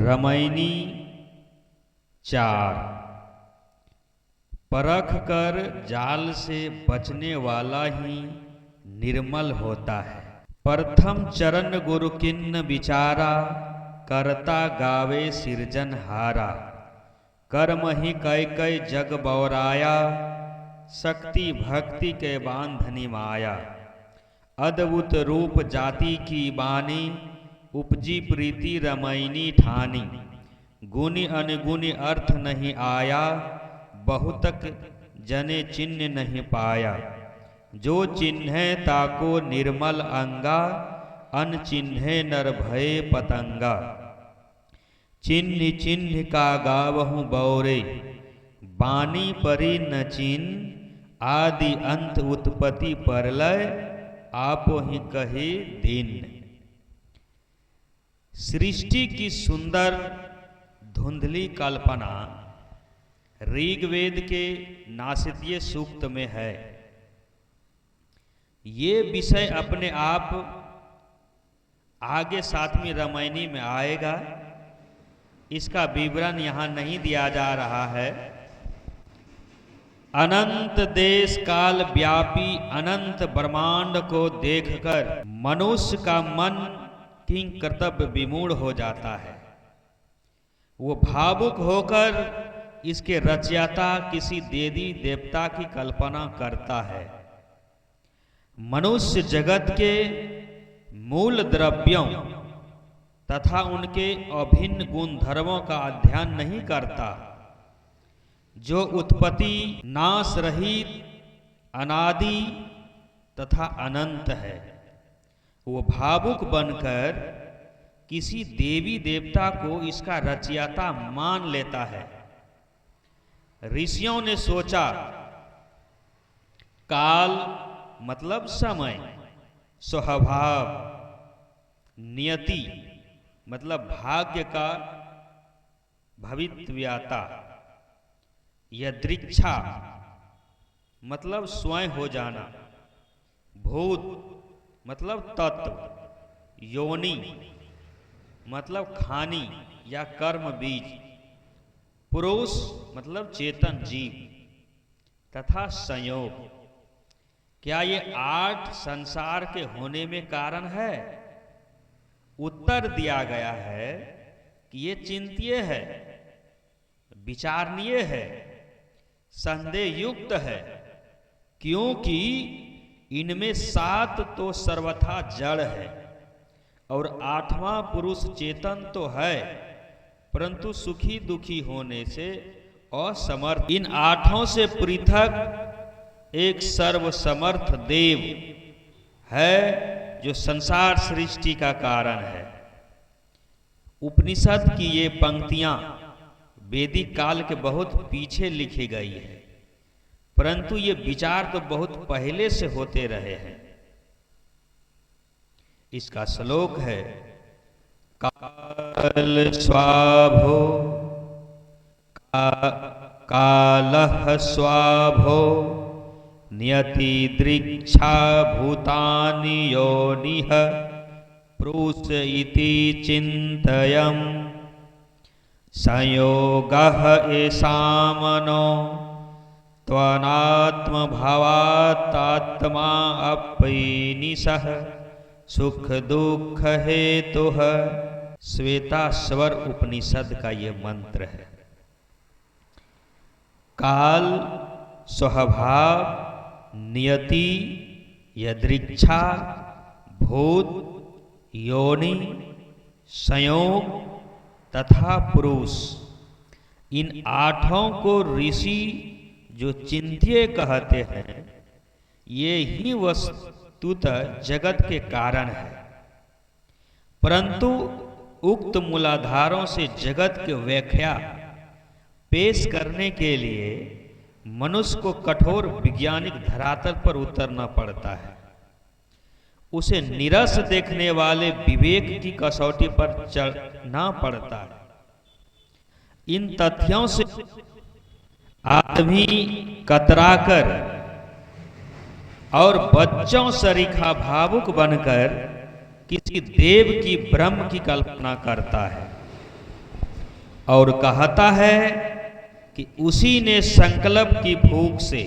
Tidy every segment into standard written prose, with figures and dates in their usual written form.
रमैनी 4। परख कर जाल से बचने वाला ही निर्मल होता है। प्रथम चरण गुरु किन्न विचारा, करता गावे सिरजनहारा। कर्म ही कै कै जग बौराया, शक्ति भक्ति के बांधनी माया। अद्भुत रूप जाति की बानी, उपजी प्रीति रमैनी ठानी। गुनि अनगुनि अर्थ नहीं आया, बहुतक जने चिन्ह नहीं पाया। जो चिन्हे ताको निर्मल अंगा, अन चिन्हे नर भय पतंगा। चिन्ह चिन्ह का गावहूँ बौरे, बानी परी न चिन्ह। आदि अंत उत्पत्ति परलय, आपो ही कहे दिन। सृष्टि की सुंदर धुंधली कल्पना ऋग्वेद के नासित्य सूक्त में है। ये विषय अपने आप आगे 7वीं रमैनी में आएगा। इसका विवरण यहाँ नहीं दिया जा रहा है। अनंत देश काल व्यापी अनंत ब्रह्मांड को देखकर मनुष्य का मन किंग कर्तव्य विमूढ़ हो जाता है। वो भावुक होकर इसके रचयिता किसी देवी देवता की कल्पना करता है। मनुष्य जगत के मूल द्रव्यों तथा उनके अभिन्न गुणधर्मों का अध्ययन नहीं करता, जो उत्पत्ति नाश रहित अनादि तथा अनंत है। वो भावुक बनकर किसी देवी देवता को इसका रचयिता मान लेता है। ऋषियों ने सोचा, काल मतलब समय, स्वभाव, नियति मतलब भाग्य का भवितव्यता, यदृच्छा मतलब स्वयं हो जाना, भूत मतलब तत्व, योनि मतलब खानी या कर्म बीज, पुरुष मतलब चेतन जीव तथा संयोग। क्या ये 8 संसार के होने में कारण है? उत्तर दिया गया है कि ये चिंत्य है, विचारणीय है, संदेह युक्त है, क्योंकि इनमें 7 तो सर्वथा जड़ है और 8वां पुरुष चेतन तो है, परंतु सुखी दुखी होने से असमर्थ। इन 8 से पृथक एक सर्वसमर्थ देव है जो संसार सृष्टि का कारण है। उपनिषद की ये पंक्तियां वैदिक काल के बहुत पीछे लिखी गई है, परंतु ये विचार तो बहुत पहले से होते रहे हैं। इसका श्लोक है, काल स्वाभो कालः स्वाभो नियति दृक्षा भूतानि योनिः प्रूष इति चिन्तयम् संयोगः एषामनो त्वनात्म भावात्मा अपैनिशः सुख दुख हेतुः। श्वेताश्वर उपनिषद का ये मंत्र है। काल, स्वभाव, नियति, यदृच्छा, भूत, योनि, संयोग तथा पुरुष, इन 8 को ऋषि जो चिंत्य कहते हैं, ये ही वस्तुतः जगत के कारण है। परंतु उक्त मूलाधारों से जगत की व्याख्या पेश करने के लिए मनुष्य को कठोर वैज्ञानिक धरातल पर उतरना पड़ता है। उसे निरस देखने वाले विवेक की कसौटी पर चढ़ना पड़ता है। इन तथ्यों से आदमी कतराकर और बच्चों सरीखा भावुक बनकर किसी देव की ब्रह्म की कल्पना करता है। और कहता है कि उसी ने संकल्प की फूंक से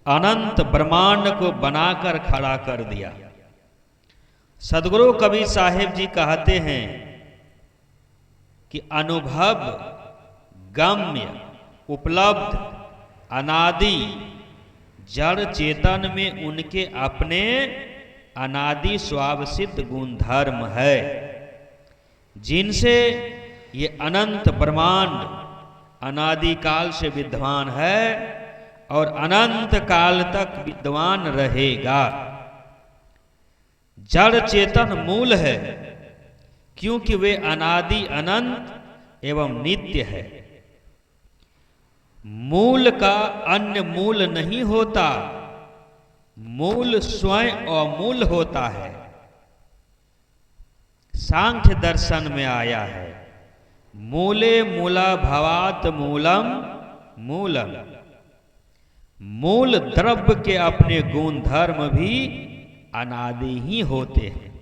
अनंत ब्रह्मांड को बनाकर खड़ा कर दिया। सदगुरु कबीर साहिब जी कहते हैं कि अनुभव गम्य उपलब्ध अनादि जड़ चेतन में उनके अपने अनादि स्वभाव सिद्ध गुणधर्म है, जिनसे ये अनंत ब्रह्मांड अनादि काल से विद्यमान है और अनंत काल तक विद्यमान रहेगा। जड़ चेतन मूल है क्योंकि वे अनादि अनंत एवं नित्य है। मूल का अन्य मूल नहीं होता, मूल स्वयं अमूल होता है। सांख्य दर्शन में आया है, मूले मूला भवात मूलम मूलम। मूल द्रव्य के अपने गुण धर्म भी अनादि ही होते हैं,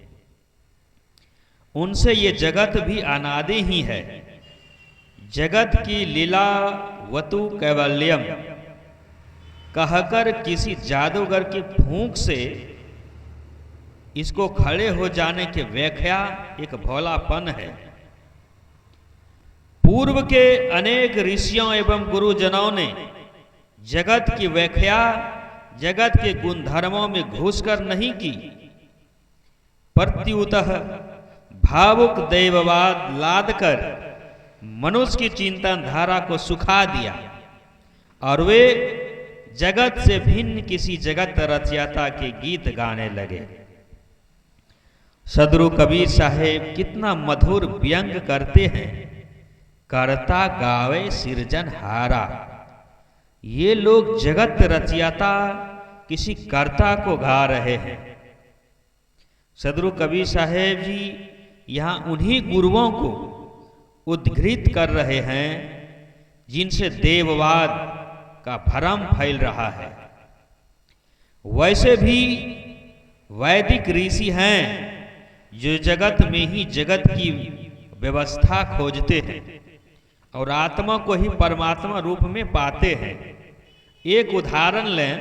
उनसे ये जगत भी अनादि ही है। जगत की लीला वतु कैवल्यम कहकर किसी जादूगर की फूंक से इसको खड़े हो जाने की व्याख्या एक भोलापन है। पूर्व के अनेक ऋषियों एवं गुरुजनों ने जगत की व्याख्या जगत के गुणधर्मों में घुसकर नहीं की, प्रत्युतः भावुक दैववाद लादकर मनुष्य की चिंतन धारा को सुखा दिया और वे जगत से भिन्न किसी जगत रचयिता के गीत गाने लगे। सदगुरु कबीर साहेब कितना मधुर व्यंग करते हैं, करता गावे सिरजनहारा। ये लोग जगत रचयिता किसी कर्ता को गा रहे हैं। सदगुरु कबीर साहेब जी यहाँ उन्हीं गुरुओं को उद्धृत कर रहे हैं जिनसे देववाद का भ्रम फैल रहा है। वैसे भी वैदिक ऋषि हैं जो जगत में ही जगत की व्यवस्था खोजते हैं और आत्मा को ही परमात्मा रूप में पाते हैं। एक उदाहरण लें,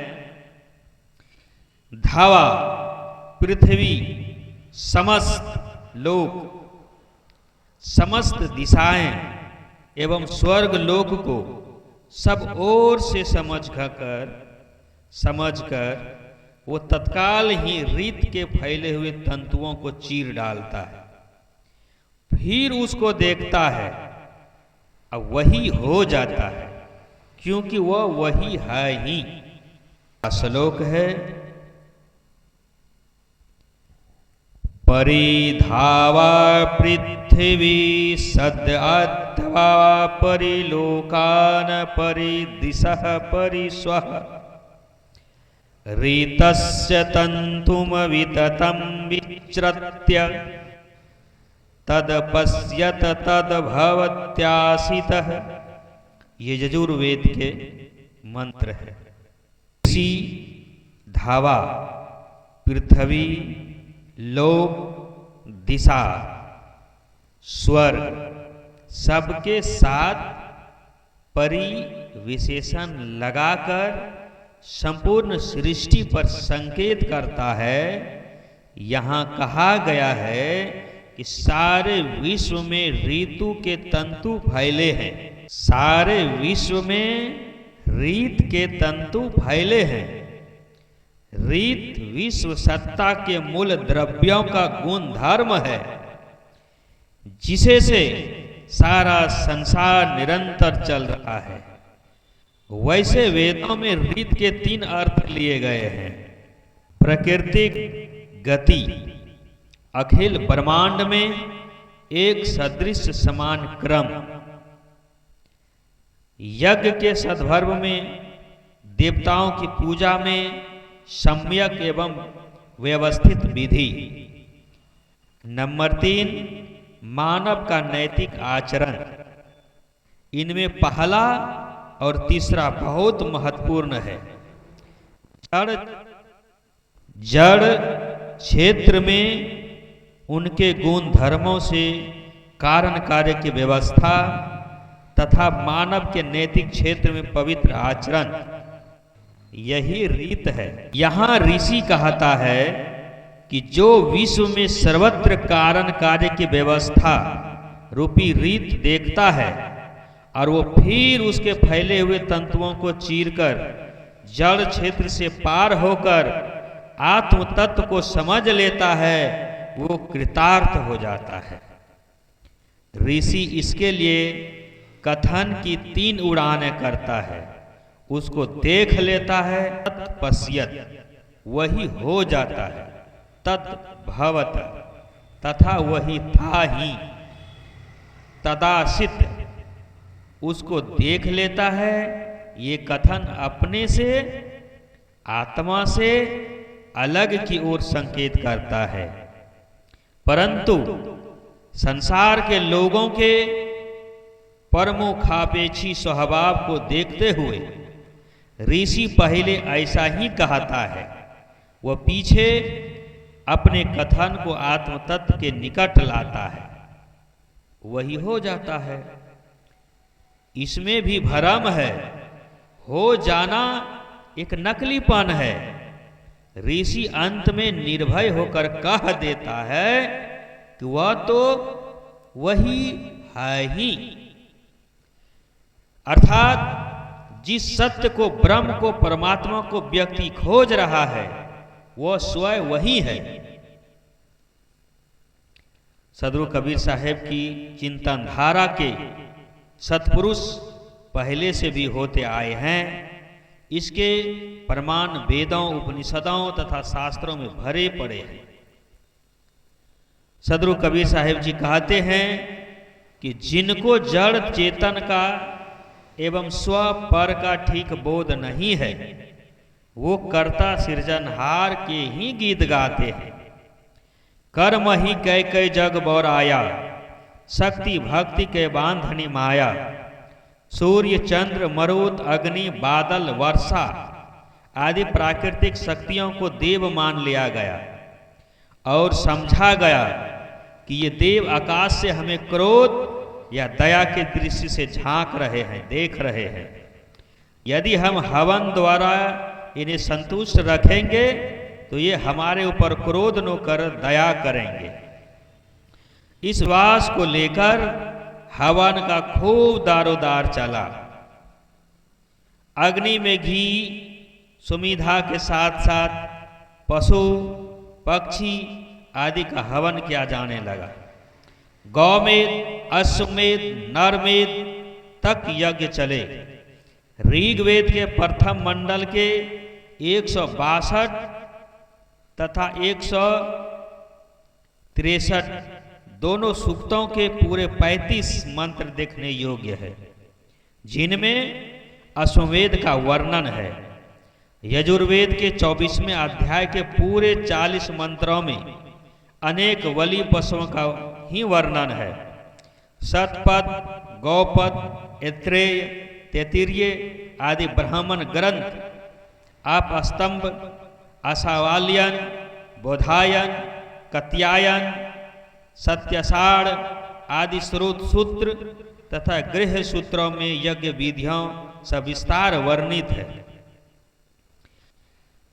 धावा पृथ्वी समस्त लोक समस्त दिशाएं एवं स्वर्ग लोक को सब ओर से समझकर वो तत्काल ही रीत के फैले हुए तंतुओं को चीर डालता है, फिर उसको देखता है, अब वही हो जाता है क्योंकि वह वही है ही। श्लोक है, परिधावा पृथ्वी सद अथवा परिलोकान परिदिशः परिस्वः रीतस्य तंतुम विततं विच्रत्य तद पश्यत तद भवत्यासितः। ये यजुर्वेद के मंत्र है। इसी धावा पृथ्वी लोक दिशा स्वर्ग सबके साथ परिविशेषण लगाकर संपूर्ण सृष्टि पर संकेत करता है। यहाँ कहा गया है कि सारे विश्व में ऋतु के तंतु फैले हैं, सारे विश्व में रीत के तंतु फैले हैं। रीत विश्व सत्ता के मूल द्रव्यों का गुण धर्म है, जिसे से सारा संसार निरंतर चल रहा है। वैसे वेदों में रीत के 3 अर्थ लिए गए हैं। प्राकृतिक गति, अखिल ब्रह्मांड में एक सदृश समान क्रम, यज्ञ के सद्भाव में, देवताओं की पूजा में सम्यक एवं व्यवस्थित विधि। नंबर 3, मानव का नैतिक आचरण। इनमें पहला और तीसरा बहुत महत्वपूर्ण है। जड़ क्षेत्र में उनके गुण धर्मों से कारण कार्य की व्यवस्था तथा मानव के नैतिक क्षेत्र में पवित्र आचरण, यही रीत है। यहाँ ऋषि कहता है कि जो विश्व में सर्वत्र कारण कार्य की व्यवस्था रूपी रीत देखता है और वो फिर उसके फैले हुए तंतुओं को चीरकर जड़ क्षेत्र से पार होकर आत्म तत्व को समझ लेता है, वो कृतार्थ हो जाता है। ऋषि इसके लिए कथन की 3 उड़ानें करता है। उसको देख लेता है, तत्पश्यत, वही हो जाता है, तद्भवत, तथा वही था ही, तदासित, उसको देख लेता है। ये कथन अपने से, आत्मा से अलग की ओर संकेत करता है, परंतु संसार के लोगों के परमोखापेक्षी स्वभाव को देखते हुए ऋषि पहले ऐसा ही कहता है, वह पीछे अपने कथन को आत्म तत्व के निकट लाता है, वही हो जाता है। इसमें भी भ्रम है, हो जाना एक नकलीपन है। ऋषि अंत में निर्भय होकर कह देता है कि वह तो वही है ही, अर्थात जिस सत्य को, ब्रह्म को, परमात्मा को व्यक्ति खोज रहा है वह स्वयं वही है। सदगुरु कबीर साहेब की चिंतन धारा के सत्पुरुष पहले से भी होते आए हैं। इसके प्रमाण वेदों, उपनिषदों तथा शास्त्रों में भरे पड़े हैं। सदगुरु कबीर साहेब जी कहते हैं कि जिनको जड़ चेतन का एवं स्व पर का ठीक बोध नहीं है, वो कर्ता सृजनहार के ही गीत गाते हैं। कर्म ही कै कै जग बौराया, शक्ति भक्ति के बांधनी माया। सूर्य, चंद्र, मरुत, अग्नि, बादल, वर्षा आदि प्राकृतिक शक्तियों को देव मान लिया गया और समझा गया कि ये देव आकाश से हमें क्रोध या दया के दृष्टि से झांक रहे हैं, देख रहे हैं। यदि हम हवन द्वारा इन्हें संतुष्ट रखेंगे तो ये हमारे ऊपर क्रोध न कर दया करेंगे। इस वास को लेकर हवन का खूब दारोदार चला। अग्नि में घी सुमिधा के साथ साथ पशु पक्षी आदि का हवन किया जाने लगा। गौमेध, अश्वमेध, नरमेध तक यज्ञ चले। ऋग्वेद के प्रथम मंडल के 162 तथा 163 दोनों सूक्तों के पूरे 35 मंत्र देखने योग्य है, जिनमें अश्वमेध का वर्णन है। यजुर्वेद के 24वें अध्याय के पूरे 40 मंत्रों में अनेक बलि पशुओं का ही वर्णन है। शतपथ, गौपद, ऐत्रेय, तैत्तिरीय आदि ब्राह्मण ग्रंथ आप स्तंभ, आशावाल्यन, बोधायन, कत्यायन, सत्यसाड़ आदि स्रोत सूत्र तथा गृह सूत्रों में यज्ञ विधियों सविस्तार वर्णित है।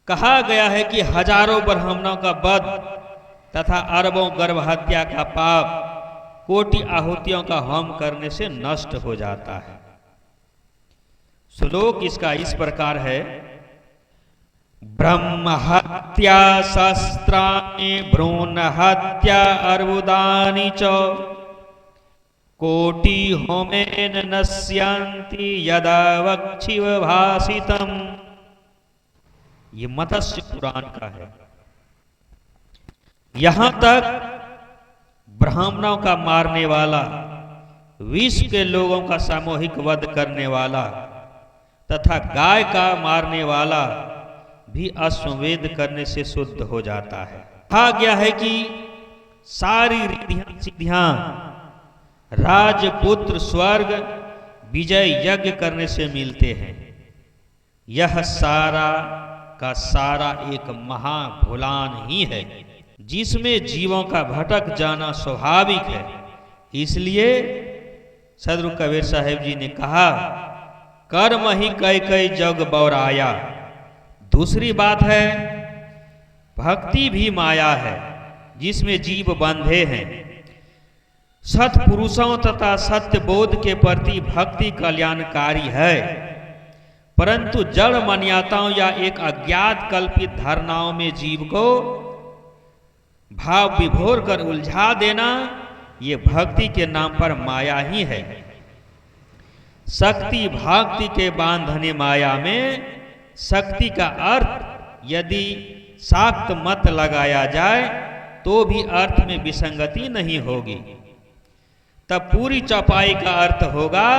कहा गया है कि हजारों ब्राह्मणों का वध तथा अरबों गर्भ हत्या का पाप कोटि आहुतियों का होम करने से नष्ट हो जाता है। श्लोक इसका इस प्रकार है। ब्रह्म हत्या शस्त्राणि भ्रूण हत्या अर्बुदानि च कोटि होमेन नश्यन्ति यदा वक्षिव भासितम्। ये मत्स्य पुराण का है। यहां तक ब्राह्मणों का मारने वाला, विश्व के लोगों का सामूहिक वध करने वाला तथा गाय का मारने वाला भी अश्वमेध करने से शुद्ध हो जाता है। कहा गया है कि सारी रिद्धियां सिद्धियां राजपुत्र स्वर्ग विजय यज्ञ करने से मिलते हैं। यह सारा का सारा एक महाभुलान ही है, जिसमें जीवों का भटक जाना स्वाभाविक है। इसलिए सदगुरु कबीर साहेब जी ने कहा, कर्म ही कई कई जग बौराया। दूसरी बात है, भक्ति भी माया है जिसमें जीव बंधे हैं। सत्पुरुषों तथा सत्य बोध के प्रति भक्ति कल्याणकारी है, परंतु जड़ मान्यताओं या एक अज्ञात कल्पित धारणाओं में जीव को भाव विभोर कर उलझा देना, ये भक्ति के नाम पर माया ही है। शक्ति भक्ति के बांधने माया में शक्ति का अर्थ यदि शाक्त मत लगाया जाए तो भी अर्थ में विसंगति नहीं होगी। तब पूरी चौपाई का अर्थ होगा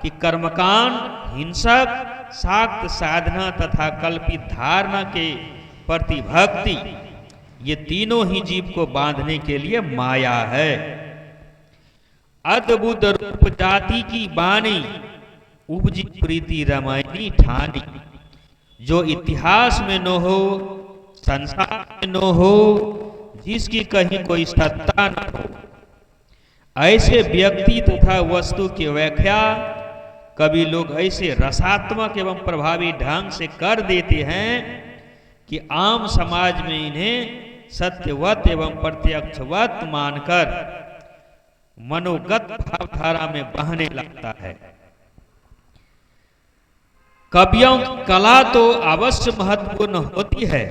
कि कर्मकांड, हिंसक, शाक्त साधना तथा कल्पित धारणा के प्रति भक्ति, ये तीनों ही जीव को बांधने के लिए माया है। अद्भुत रूप जाति की बानी उपजी प्रीति रमैनी ठानी। जो इतिहास में न हो, संसार में न हो, जिसकी कहीं कोई सत्ता न हो, ऐसे व्यक्ति तथा वस्तु की व्याख्या कभी लोग ऐसे रसात्मक एवं प्रभावी ढंग से कर देते हैं कि आम समाज में इन्हें सत्यवत एवं प्रत्यक्षवत मानकर मनोगत भावधारा में बहने लगता है। कवियों की कला तो अवश्य महत्वपूर्ण होती है,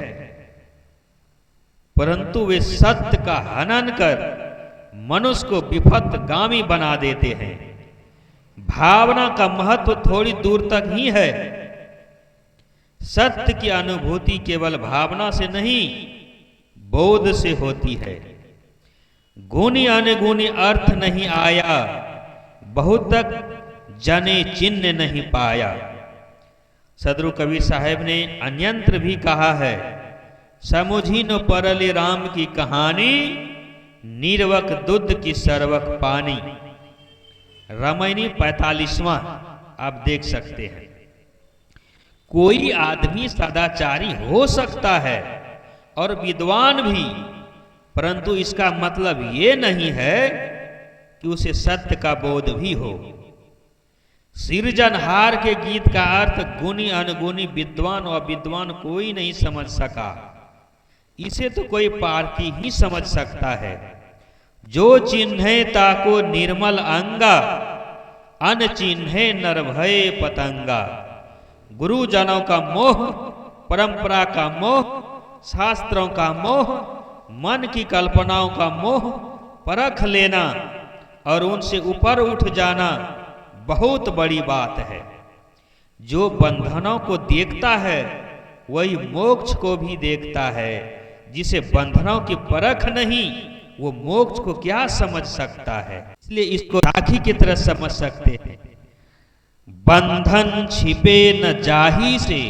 परंतु वे सत्य का हनन कर मनुष्य को विपथगामी बना देते हैं। भावना का महत्व थोड़ी दूर तक ही है। सत्य की अनुभूति केवल भावना से नहीं, बोध से होती है। गुणी अनगुणी अर्थ नहीं आया, बहुत तक जने चिन्ह नहीं पाया। सदगुरु कबीर साहेब ने अन्यंत्र भी कहा है, समुझी न परले राम की कहानी, निर्वक दुध की सरवक पानी। रामायणी 45वां आप देख सकते हैं। कोई आदमी सदाचारी हो सकता है और विद्वान भी, परंतु इसका मतलब ये नहीं है कि उसे सत्य का बोध भी हो। सृजनहार के गीत का अर्थ गुणी अनगुणी, विद्वान और विद्वान कोई नहीं समझ सका। इसे तो कोई पार्थी ही समझ सकता है। जो चिन्हे ताको निर्मल अंगा, अन चिन्हे नर भय पतंगा। गुरुजनों का मोह, परंपरा का मोह, शास्त्रों का मोह, मन की कल्पनाओं का मोह परख लेना और उनसे ऊपर उठ जाना बहुत बड़ी बात है। जो बंधनों को देखता है वही मोक्ष को भी देखता है। जिसे बंधनों की परख नहीं, वो मोक्ष को क्या समझ सकता है। इसलिए इसको राखी की तरह समझ सकते हैं। बंधन छिपे न जाही से,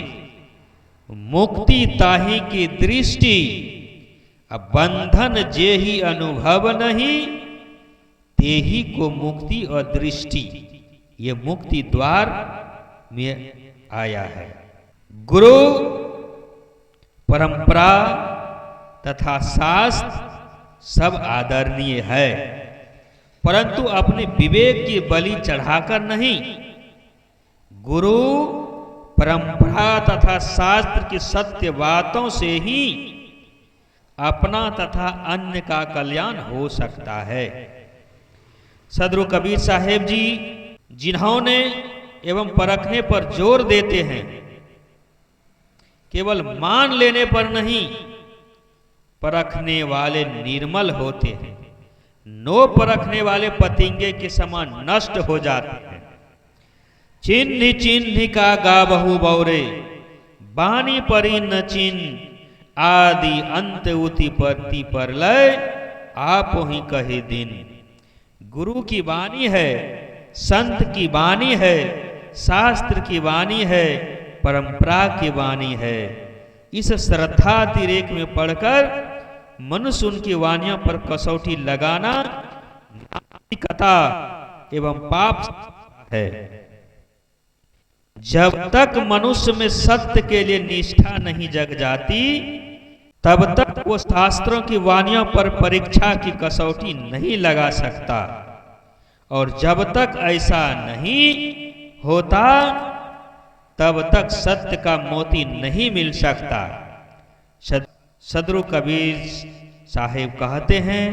मुक्ति ताही की दृष्टि। अब बंधन जे ही अनुभव नहीं, ते ही को मुक्ति और दृष्टि। ये मुक्ति द्वार में आया है। गुरु, परंपरा तथा शास्त्र सब आदरणीय है, परंतु अपने विवेक की बलि चढ़ाकर नहीं। गुरु, परंपरा तथा शास्त्र की सत्य बातों से ही अपना तथा अन्य का कल्याण हो सकता है। सदगुरु कबीर साहेब जी जिन्होंने एवं परखने पर जोर देते हैं, केवल मान लेने पर नहीं, परखने वाले निर्मल होते हैं। नो परखने वाले पतिंगे के समान नष्ट हो जाते हैं। चिन्ह चिन्ह का गाबहु बौरे, बानी परी न चिन्ह। आदि अंत उति परति परलय, आप ही कहे दिन। गुरु की वाणी है, संत की वाणी है, शास्त्र की वाणी है, परंपरा की वाणी है। इस श्रद्धातिरेक में पढ़कर मनुष्य उनकी वाणियों पर कसौटी लगाना नास्तिकता एवं पाप है। जब तक मनुष्य में सत्य के लिए निष्ठा नहीं जग जाती, तब तक वो शास्त्रों की वाणियों पर परीक्षा की कसौटी नहीं लगा सकता। और जब तक ऐसा नहीं होता तब तक सत्य का मोती नहीं मिल सकता। सदगुरु कबीर साहिब कहते हैं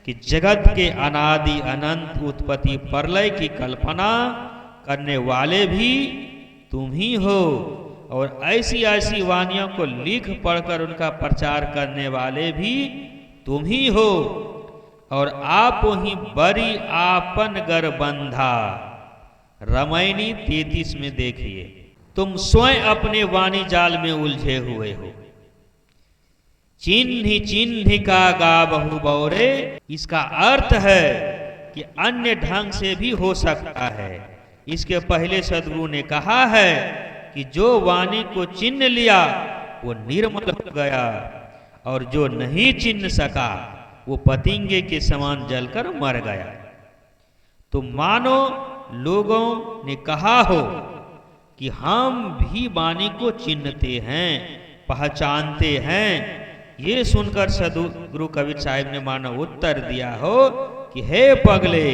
कि जगत के अनादि अनंत उत्पत्ति प्रलय की कल्पना करने वाले भी तुम ही हो, और ऐसी ऐसी वाणियों को लिख पढ़कर उनका प्रचार करने वाले भी तुम ही हो, और आप ही बड़ी आपन गर बंधा। रामायणी 33 में देखिए, तुम स्वयं अपने वाणी जाल में उलझे हुए हो। चिन्ह चिन्ह का गावहु बौरे, इसका अर्थ है कि अन्य ढंग से भी हो सकता है। इसके पहले सदगुरु ने कहा है कि जो वाणी को चिन्ह लिया वो निर्मल हो गया, और जो नहीं चिन्ह सका वो पतिंगे के समान जलकर मर गया। तो मानो लोगों ने कहा हो कि हम भी वाणी को चिन्हते हैं, पहचानते हैं। ये सुनकर सदगुरु कबीर साहिब ने मानो उत्तर दिया हो कि हे पगले,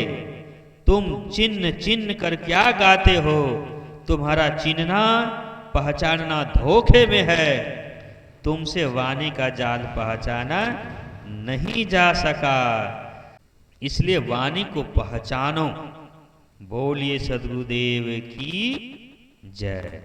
तुम चिन्ह चिन्ह कर क्या गाते हो? तुम्हारा चिन्हना पहचानना धोखे में है। तुमसे वाणी का जाल पहचाना नहीं जा सका, इसलिए वाणी को पहचानो। बोलिए सदगुरुदेव की जय।